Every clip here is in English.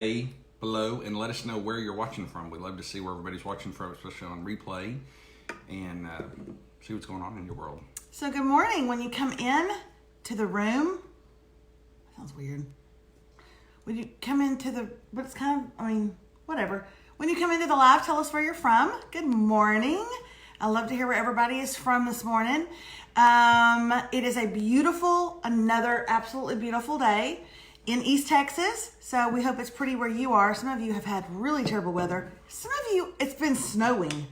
below and let us know where you're watching from. We'd love to see where everybody's watching from, especially on replay, and see what's going on in your world. So good morning. When you come in to the room, sounds weird. When you come into the, but it's kind of, whatever. When you come into the live, tell us where you're from. Good morning. I love to hear where everybody is from this morning. It is a beautiful, another absolutely beautiful day in East Texas. So we hope it's pretty where you are. Some of you have had really terrible weather. Some of you, it's been snowing.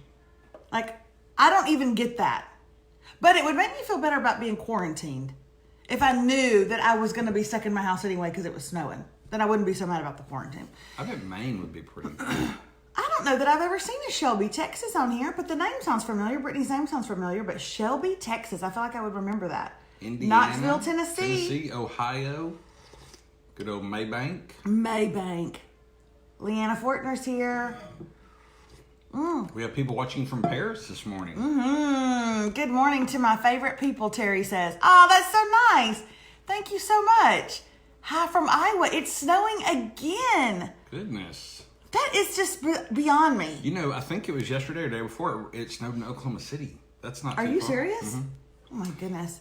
Like, I don't even get that. But it would make me feel better about being quarantined if I knew that I was going to be stuck in my house anyway because it was snowing. Then I wouldn't be so mad about the quarantine. I bet Maine would be pretty. I don't know that I've ever seen a Shelby, Texas on here, but the name sounds familiar. Brittany's name sounds familiar, but Shelby, Texas, I feel like I would remember that. Indiana, Knoxville, Tennessee, Ohio, good old Maybank. Leanna Fortner's here. We have people watching from Paris this morning. Good morning to my favorite people, Terry says. Oh, that's so nice. Thank you so much. Hi from Iowa. It's snowing again. Goodness. That is just beyond me. You know, I think it was yesterday or the day before, it snowed in Oklahoma City. That's not Are too you far. serious? Mm-hmm. Oh, my goodness.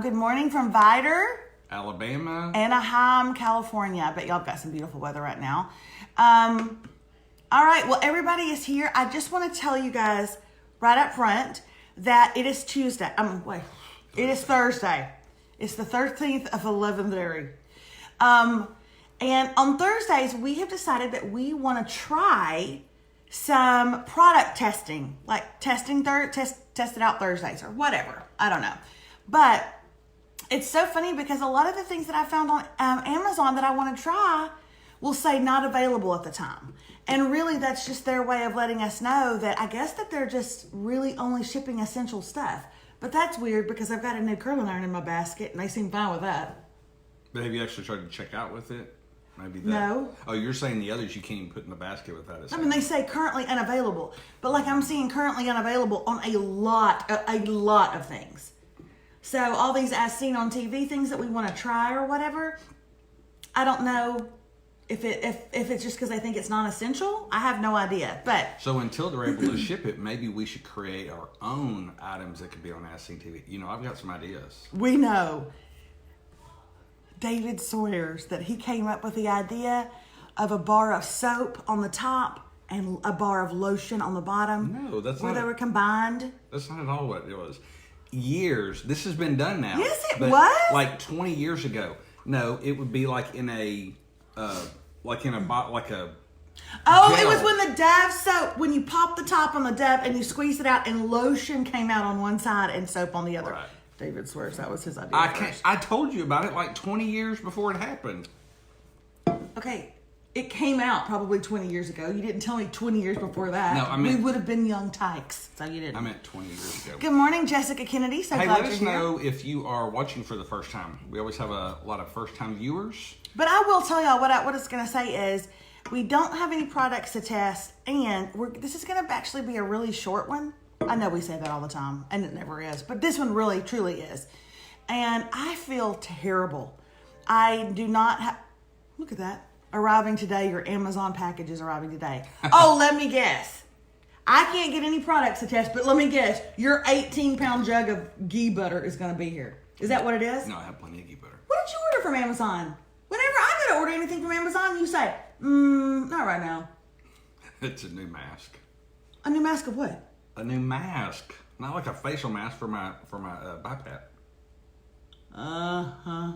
Good morning from Vidor, Alabama. Anaheim, California. I bet y'all got some beautiful weather right now. All right. Well, everybody is here. I just want to tell you guys right up front that it is Tuesday. It is Thursday. It's the 13th of 11th. And on Thursdays, we have decided that we want to try some product testing, like test it out Thursdays or whatever. I don't know. But it's so funny because a lot of the things that I found on Amazon that I want to try will say not available at the time. And really, that's just their way of letting us know that I guess that they're just really only shipping essential stuff. But that's weird because I've got a new curling iron in my basket and they seem fine with that. But have you actually tried to check out with it? Maybe that. No. Oh, you're saying the others you can't even put in the basket with that. They say currently unavailable. But like I'm seeing currently unavailable on a lot of things. So all these as seen on TV things that we want to try or whatever, I don't know if it's just because they think it's non-essential. I have no idea. But so until they're able to ship it, maybe we should create our own items that could be on As Seen TV. You know, I've got some ideas. We know David Sawyer's that he came up with the idea of a bar of soap on the top and a bar of lotion on the bottom. No, that's where not. they were combined. That's not at all what it was. Years. This has been done now. Yes, it was. Like 20 years ago. No, it would be like in a gel. It was when the Dove soap, when you pop the top on the Dove and you squeeze it out and lotion came out on one side and soap on the other. Right. David swears that was his idea. I told you about it like 20 years before it happened. Okay, it came out probably 20 years ago. You didn't tell me 20 years before that. No, I mean, we would have been young tykes, so you didn't. I meant 20 years ago. Good morning, Jessica Kennedy. So hey, glad let us you're here. know if you are watching for the first time. We always have a lot of first-time viewers. But I will tell y'all what it's going to say is we don't have any products to test, and this is going to actually be a really short one. I know we say that all the time, and it never is, but this one really, truly is. And I feel terrible. I do not have... Look at that. Arriving today. Your Amazon package is arriving today. Oh, let me guess. I can't get any products to test, but let me guess. Your 18-pound jug of ghee butter is going to be here. Is that what it is? No, I have plenty of ghee butter. What did you order from Amazon? Whenever I go to order anything from Amazon, you say, not right now. It's a new mask. A new mask of what? A new mask. Not like a facial mask for my BiPAP. Uh-huh.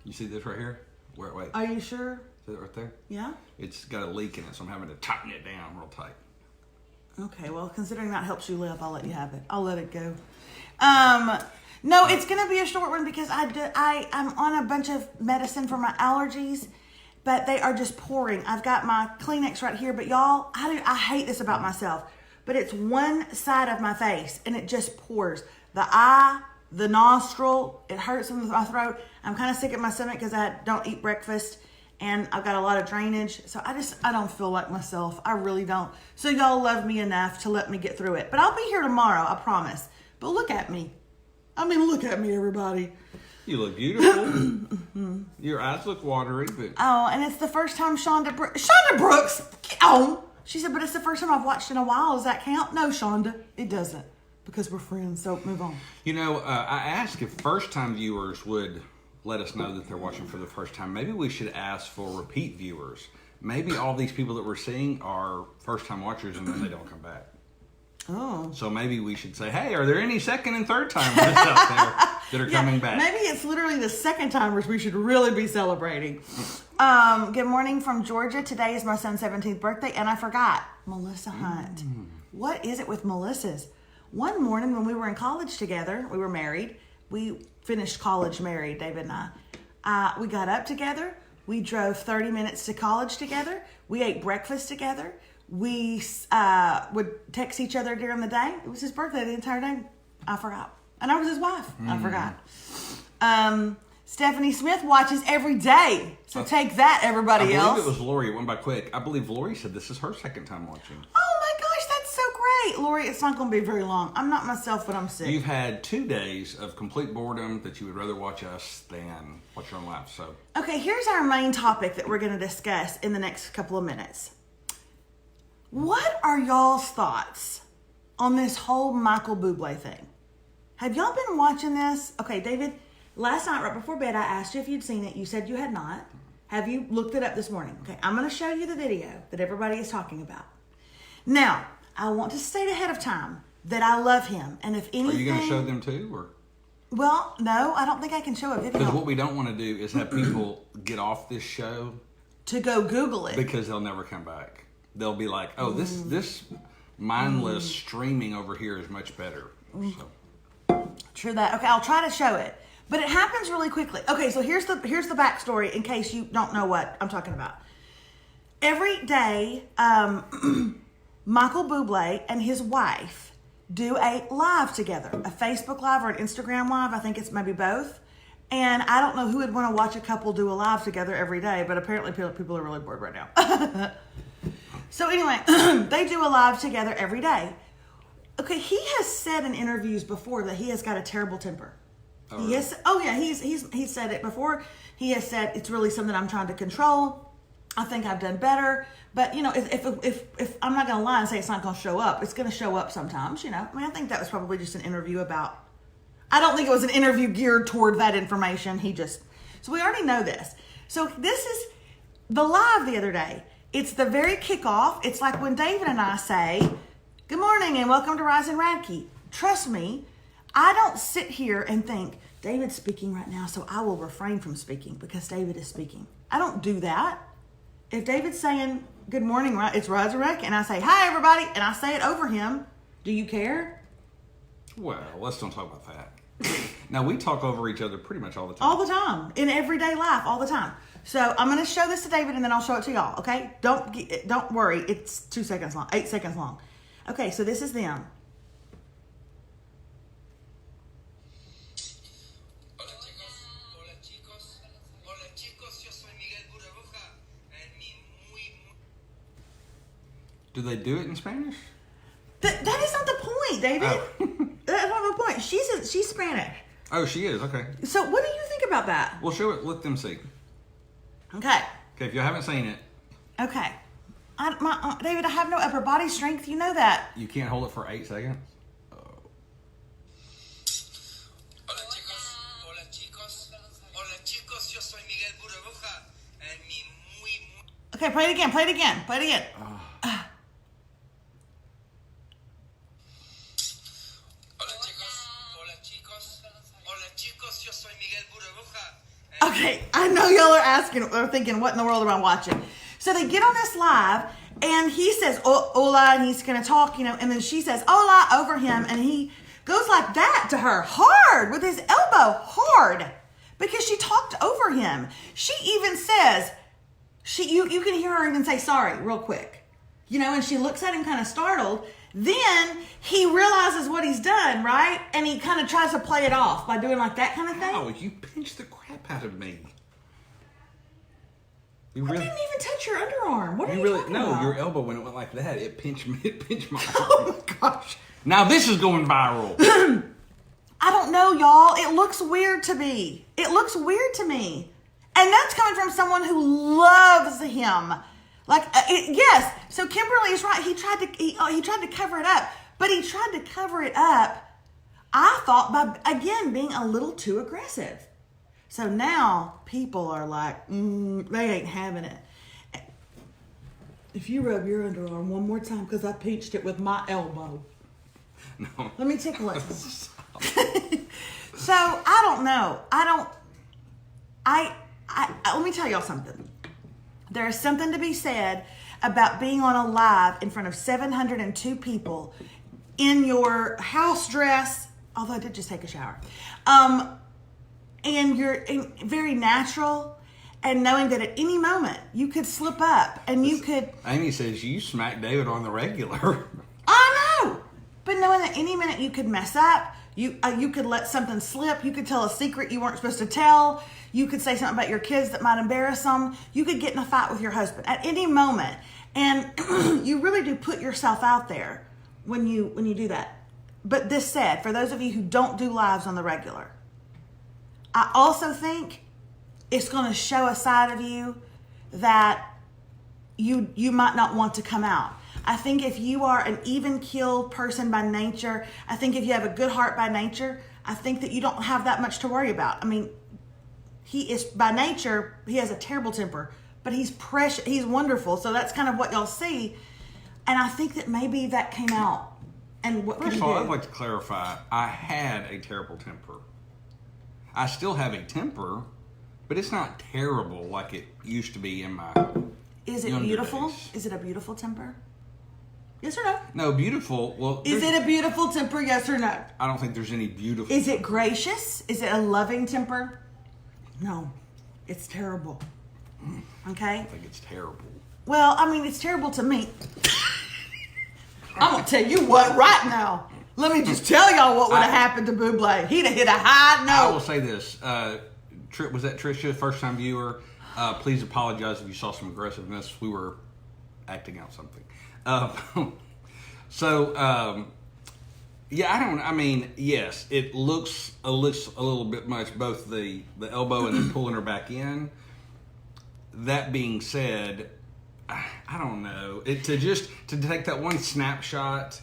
You see this right here? Wait. Are you sure? See it right there? Yeah? It's got a leak in it, so I'm having to tighten it down real tight. Okay, well, considering that helps you live, I'll let you have it. I'll let it go. No, it's going to be a short one because I'm on a bunch of medicine for my allergies, but they are just pouring. I've got my Kleenex right here, but y'all, I hate this about myself, but it's one side of my face, and it just pours. The eye, the nostril, it hurts in my throat. I'm kind of sick at my stomach because I don't eat breakfast, and I've got a lot of drainage, so I don't feel like myself. I really don't. So y'all love me enough to let me get through it. But I'll be here tomorrow, I promise. But look at me. Look at me, everybody. You look beautiful. Your eyes look watery, but Oh, and it's the first time Shonda Brooks. Oh, she said, but it's the first time I've watched in a while. Does that count? No, Shonda, it doesn't, because we're friends. So move on. you know, I asked if first-time viewers would let us know that they're watching for the first time. Maybe we should ask for repeat viewers. Maybe all these people that we're seeing are first-time watchers, and then they don't come back. Oh. So maybe we should say, hey, are there any second and third timers out there that are coming back? Maybe it's literally the second timers we should really be celebrating. Good morning from Georgia. Today is my son's 17th birthday, and I forgot. Melissa Hunt. What is it with Melissas? One morning when we were in college together, we were married. We finished college married, David and I. We got up together. We drove 30 minutes to college together. We ate breakfast together. We would text each other during the day. It was his birthday the entire day. I forgot. And I was his wife. I forgot. Stephanie Smith watches every day. So take that, everybody else. I believe it was Lori. It went by quick. I believe Lori said this is her second time watching. Oh my gosh, that's so great. Lori, it's not going to be very long. I'm not myself when I'm sick. You've had 2 days of complete boredom that you would rather watch us than watch your own life. So Okay, here's our main topic that we're going to discuss in the next couple of minutes. What are y'all's thoughts on this whole Michael Buble thing? Have y'all been watching this? Okay, David, last night right before bed, I asked you if you'd seen it. You said you had not. Have you looked it up this morning? Okay, I'm going to show you the video that everybody is talking about. Now, I want to state ahead of time that I love him. And if anything... are you going to show them too? Or? Well, no, I don't think I can show a video. Because what we don't want to do is have people get off this show. To go Google it. Because they'll never come back. They'll be like, oh, this mindless streaming over here is much better. So. True that. Okay, I'll try to show it. But it happens really quickly. Okay, so here's the backstory in case you don't know what I'm talking about. Every day, Michael Buble and his wife do a live together. A Facebook live or an Instagram live. I think it's maybe both. And I don't know who would want to watch a couple do a live together every day, but apparently people are really bored right now. So anyway, they do a live together every day. Okay, he has said in interviews before that he has got a terrible temper. Oh, he has, oh yeah, he's said it before. He has said it's really something I'm trying to control. I think I've done better, but you know, if I'm not going to lie and say it's not going to show up, it's going to show up sometimes. You know, I mean, I think that was probably just an interview about. I don't think it was an interview geared toward that information. So we already know this. So this is the live the other day. It's the very kickoff. It's like when David and I say, good morning and welcome to Rise and Radke. Trust me, I don't sit here and think, David's speaking right now, so I will refrain from speaking because David is speaking. I don't do that. If David's saying, good morning, it's Rise and Radke, and I say, hi everybody, and I say it over him, do you care? Well, let's don't talk about that. Now, we talk over each other pretty much all the time. All the time. In everyday life, all the time. So I'm going to show this to David and then I'll show it to y'all, okay? Don't worry. It's 2 seconds long, 8 seconds long. Okay, so this is them. Do they do it in Spanish? That is not the point, David. Oh. That's not the point. She's Spanish. Oh, she is. Okay. So what do you think about that? Well, show it. Let them see. Okay. Okay, if you haven't seen it. Okay. David, I have no upper body strength. You know that. You can't hold it for 8 seconds? Oh. Hola chicos, yo soy Miguel Burbuja, en mi muy... Okay, play it again. Hola chicos, yo soy Miguel Burbuja. Okay, I know y'all are asking or thinking, what in the world am I watching? So they get on this live, and he says, hola, and he's going to talk, you know, and then she says, hola, over him, and he goes like that to her, hard, with his elbow, hard, because she talked over him. She even says, you can hear her even say sorry real quick, you know, and she looks at him kind of startled. Then he realizes what he's done, right? And he kind of tries to play it off by doing like that kind of thing. Oh, you pinched the crap out of me. I didn't even touch your underarm. What are you talking No, about? your elbow, when it went like that, it pinched me. It pinched my arm. Oh my gosh. Now this is going viral. I don't know, y'all. It looks weird to me. It looks weird to me. And that's coming from someone who loves him. Yes. So Kimberly is right. He tried to cover it up, but he tried to cover it up, I thought, by, again, being a little too aggressive. So now people are like, they ain't having it. If you rub your underarm one more time, because I pinched it with my elbow. No. Let me tickle it. So I don't know. Let me tell y'all something. There is something to be said about being on a live in front of 702 people in your house dress, although I did just take a shower, and you're very natural, and knowing that at any moment you could slip up and you could. Amy says you smack David on the regular. I know, but knowing that any minute you could mess up, you could let something slip. You could tell a secret you weren't supposed to tell. You could say something about your kids that might embarrass them. You could get in a fight with your husband at any moment, and you really do put yourself out there when you do that. But this said, for those of you who don't do lives on the regular, I also think it's going to show a side of you that you might not want to come out. I think if you are an even-keeled person by nature, I think if you have a good heart by nature, I think that you don't have that much to worry about. I mean, he is, by nature, he has a terrible temper, but he's precious, he's wonderful. So that's kind of what y'all see. And I think that maybe that came out. And what First of all, I'd like to clarify, I had a terrible temper. I still have a temper, but it's not terrible like it used to be in my Is it younger beautiful? days. Is it a beautiful temper? Yes or no? No, beautiful. Well, Is it a beautiful temper? Yes or no? I don't think there's any beautiful. Is it gracious? Is it a loving temper? No, it's terrible. Okay? I think it's terrible. Well, I mean, it's terrible to me. I'm going to tell you what right now. Let me just tell y'all what would have happened to Buble. He'd have hit a high I will note. say this. Was that Tricia, first time viewer? Please apologize if you saw some aggressiveness. We were acting out something. Yes, it looks a little bit much, both the elbow and then pulling her back in. That being said, I don't know. To take that one snapshot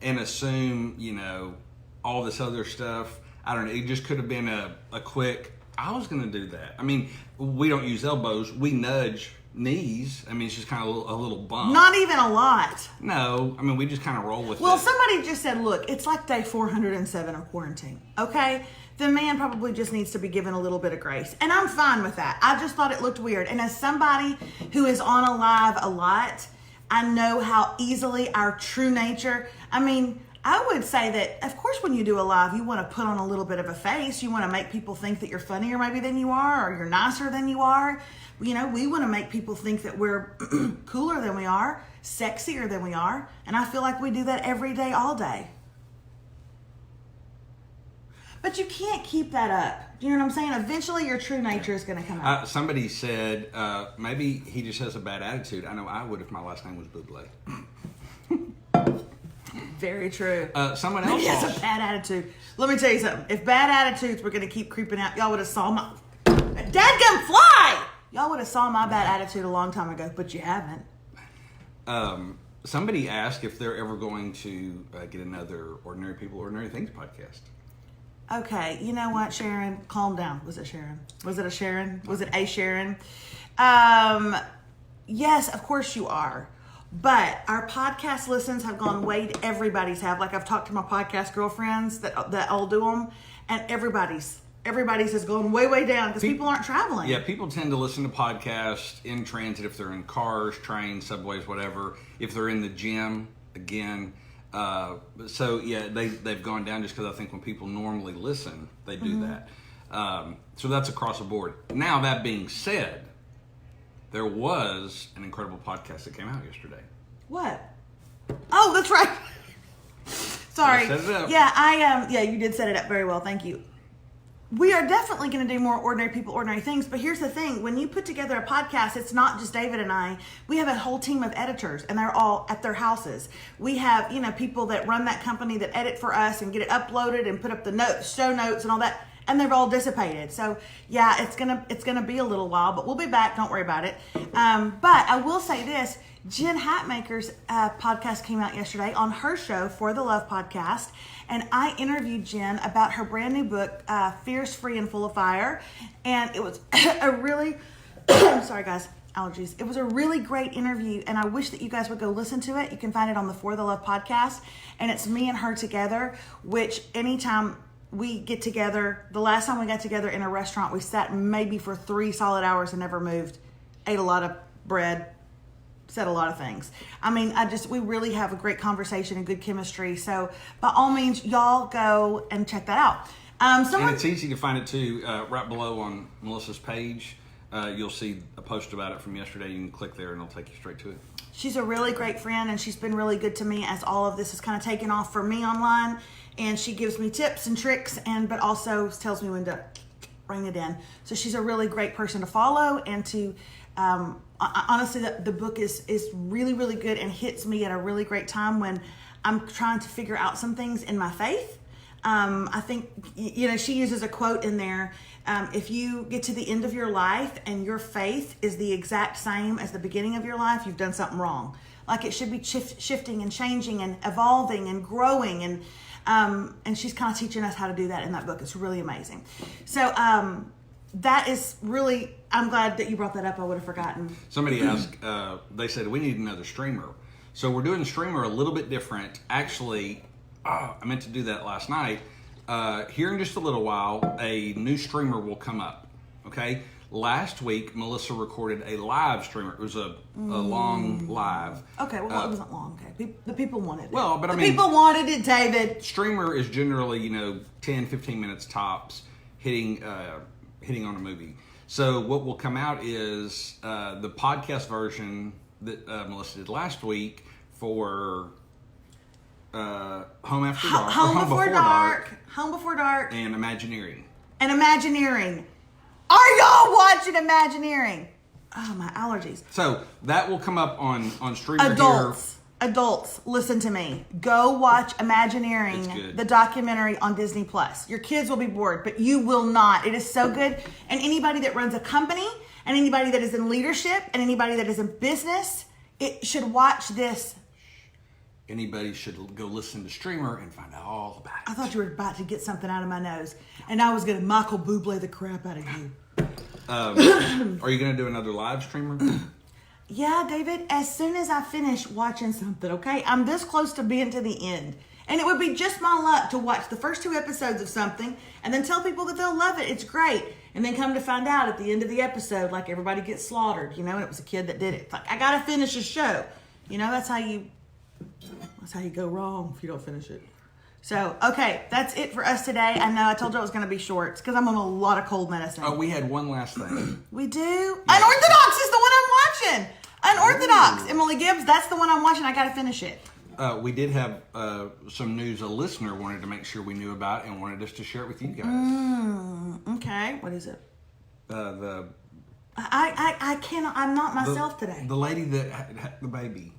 and assume, all this other stuff, I don't know. It just could have been a quick, I was going to do that. I mean, we don't use elbows. We nudge knees. I mean, it's just kind of a little bump. Not even a lot. No, I mean, we just kind of roll with it. Well, somebody just said, look, it's like day 407 of quarantine, okay? The man probably just needs to be given a little bit of grace. And I'm fine with that. I just thought it looked weird. And as somebody who is on a live a lot, I know how easily our true nature, I mean, I would say that, of course, when you do a live, you want to put on a little bit of a face. You want to make people think that you're funnier maybe than you are, or you're nicer than you are. We want to make people think that we're cooler than we are, sexier than we are. And I feel like we do that every day, all day. But you can't keep that up. Do you know what I'm saying? Eventually your true nature is going to come out. Somebody said, maybe he just has a bad attitude. I know I would if my last name was Buble. Very true. Someone else He has a bad attitude. Let me tell you something. If bad attitudes were going to keep creeping out, y'all would have saw my... Dadgum fly! Y'all would have saw my bad attitude a long time ago, but you haven't. Somebody asked if they're ever going to get another Ordinary People, Ordinary Things podcast. Okay, you know what, Sharon? Calm down. Was it Sharon? Was it a Sharon? Was it a Sharon? Yes, of course you are. But our podcast listens have gone way, everybody's have. Like I've talked to my podcast girlfriends that all do them, and everybody's has gone way, way down because people aren't traveling. Yeah, people tend to listen to podcasts in transit if they're in cars, trains, subways, whatever. If they're in the gym, again. So yeah, they've gone down just because I think when people normally listen, they do that. So that's across the board. Now that being said, there was an incredible podcast that came out yesterday. What? Oh, that's right. Sorry. I set it up. Yeah, yeah, you did set it up very well. Thank you. we are definitely going to do more ordinary people, ordinary things. But here's the thing. When you put together a podcast, it's not just David and I. We have a whole team of editors, and they're all at their houses. We have, people that run that company that edit for us and get it uploaded and put up the notes, show notes and all that. And they've all dissipated. So yeah, it's gonna be a little while, but we'll be back. Don't worry about it. But I will say this. Jen Hatmaker's podcast came out yesterday on her show, For the Love Podcast. And I interviewed Jen about her brand new book, Fierce, Free, and Full of Fire. And it was a really, sorry guys, allergies. It was a really great interview. And I wish that you guys would go listen to it. You can find it on the For the Love Podcast. And it's me and her together, which anytime we get together, the last time we got together in a restaurant, we sat maybe for 3 solid hours and never moved. Ate a lot of bread, said a lot of things. I mean, we really have a great conversation and good chemistry. So by all means, y'all go and check that out. And it's easy to find it too. Right below on Melissa's page, you'll see a post about it from yesterday. You can click there and it'll take you straight to it. She's a really great friend, and she's been really good to me as all of this has kind of taken off for me online. And she gives me tips and tricks, but also tells me when to bring it in. So she's a really great person to follow, and to honestly, the book is really, really good and hits me at a really great time when I'm trying to figure out some things in my faith. I think, she uses a quote in there. If you get to the end of your life and your faith is the exact same as the beginning of your life, you've done something wrong. Like it should be shifting and changing and evolving and growing. And she's kind of teaching us how to do that in that book. It's really amazing. So that is really, I'm glad that you brought that up. I would have forgotten. Somebody asked, they said, we need another streamer. So we're doing streamer a little bit different. Actually, I meant to do that last night. Here in just a little while, a new streamer will come up. Okay. Last week, Melissa recorded a live streamer. It was a long live. Okay, well, it wasn't long. Okay, the people wanted it. Well, but I mean, people wanted it, David. Streamer is generally, 10, 15 minutes tops, hitting on a movie. So what will come out is the podcast version that Melissa did last week for Home After Dark, Home Before Dark, Home Before Dark, and Imagineering. Are y'all watching Imagineering? Oh, my allergies. So that will come up on streamer here. Adults, listen to me. Go watch Imagineering, the documentary on Disney Plus. Your kids will be bored, but you will not. It is so good. And anybody that runs a company, and anybody that is in leadership, and anybody that is in business, it should watch this. Anybody should go listen to Streamer and find out all about it. I thought you were about to get something out of my nose, and I was going to Michael Buble the crap out of you. Are you going to do another live Streamer? Yeah, David, as soon as I finish watching something, okay? I'm this close to being to the end. And it would be just my luck to watch the first 2 episodes of something and then tell people that they'll love it. It's great. And then come to find out at the end of the episode, like everybody gets slaughtered, and it was a kid that did it. It's like, I got to finish a show. That's how you go wrong if you don't finish it. So, okay, that's it for us today. I know I told you it was going to be short. It's because I'm on a lot of cold medicine. Oh, we had one last thing. We do? Unorthodox is the one I'm watching. Unorthodox. Ooh. Emily Gibbs, that's the one I'm watching. I got to finish it. We did have some news a listener wanted to make sure we knew about and wanted us to share it with you guys. Okay. What is it? I cannot. I'm not myself today. The lady that had the baby.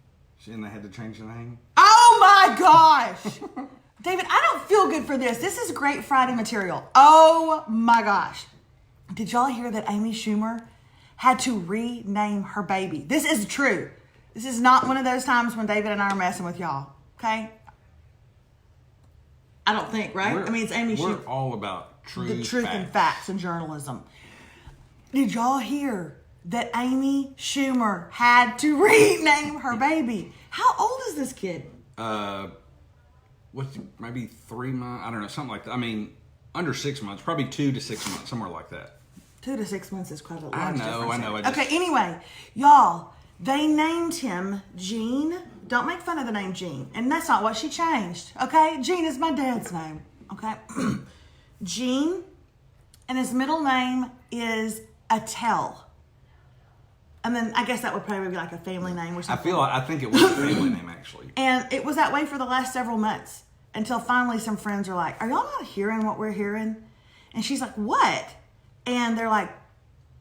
And they had to change the name. Oh my gosh. David, I don't feel good for this. This is great Friday material. Oh my gosh. Did y'all hear that Amy Schumer had to rename her baby? This is true. This is not one of those times when David and I are messing with y'all. Okay? I don't think, right? It's Amy Schumer. We're all about truth, the truth facts. And facts and journalism. Did y'all hear that Amy Schumer had to rename her baby? How old is this kid? Maybe 3 months? I don't know, something like that. Under 6 months, probably 2 to 6 months, somewhere like that. 2 to 6 months is quite a lot. I know. Okay, anyway, y'all, they named him Gene. Don't make fun of the name Gene. And that's not what she changed, okay? Gene is my dad's name, okay? Gene, and his middle name is Attell. And then I guess that would probably be like a family name or something. I think it was a family name, actually. And it was that way for the last several months until finally some friends are like, are y'all not hearing what we're hearing? And she's like, what? And they're like,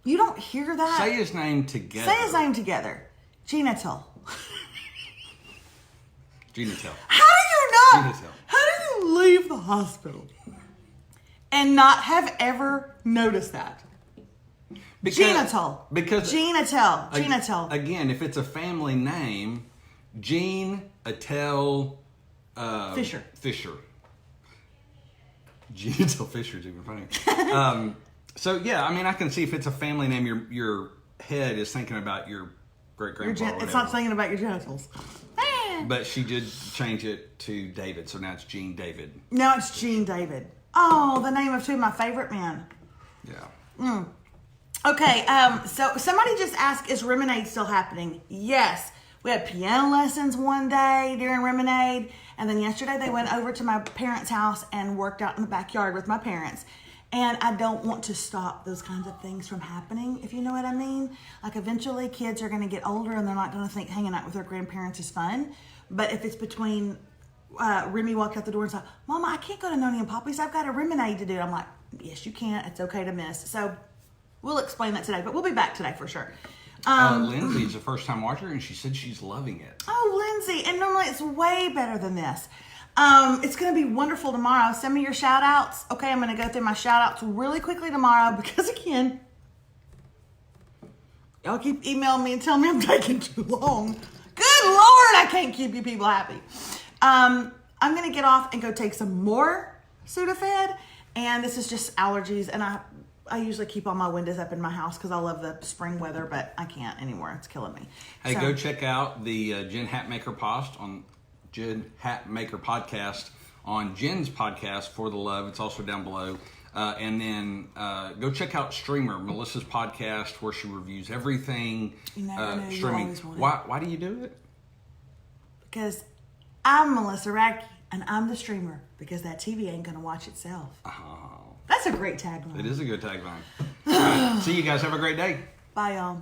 you don't hear that? Say his name together. Say his name together. Genital. Genital. How do you not? Genital. How do you leave the hospital and not have ever noticed that? Genital. Because Genital. Again, if it's a family name, Gene Attell Fisher. Genital Fisher is even funny. So yeah, I mean, I can see if it's a family name, your head is thinking about your great grandpa. It's not thinking about your genitals. But she did change it to David, so now it's Gene David. Now it's Gene David. Oh, the name of two of my favorite men. Yeah. Okay, so somebody just asked, is Remonade still happening? Yes. We had piano lessons one day during Remonade, and then yesterday they went over to my parents' house and worked out in the backyard with my parents. And I don't want to stop those kinds of things from happening, if you know what I mean. Like, eventually kids are going to get older and they're not going to think hanging out with their grandparents is fun. But if it's between, Remy walked out the door and said, Mama, I can't go to Noni and Poppy's. I've got a Remonade to do. I'm like, yes, you can. It's okay to miss. So we'll explain that today, but we'll be back today for sure. Lindsay's a first-time watcher, and she said she's loving it. Oh, Lindsay. And normally it's way better than this. It's going to be wonderful tomorrow. Send me your shout-outs. Okay, I'm going to go through my shout-outs really quickly tomorrow because, again, y'all keep emailing me and telling me I'm taking too long. Good Lord, I can't keep you people happy. I'm going to get off and go take some more Sudafed, and this is just allergies, and I usually keep all my windows up in my house because I love the spring weather, but I can't anymore. It's killing me. Hey, go check out the Jen Hatmaker podcast on Jen's podcast, For the Love. It's also down below. And then go check out Streamer, Melissa's podcast, where she reviews everything You never knew. You streaming. always wanted. Why do you do it? Because I'm Melissa Radke, and I'm the streamer, because that TV ain't going to watch itself. Oh, That's a great tagline. it is a good tagline. All right, see you guys. Have a great day. Bye, y'all.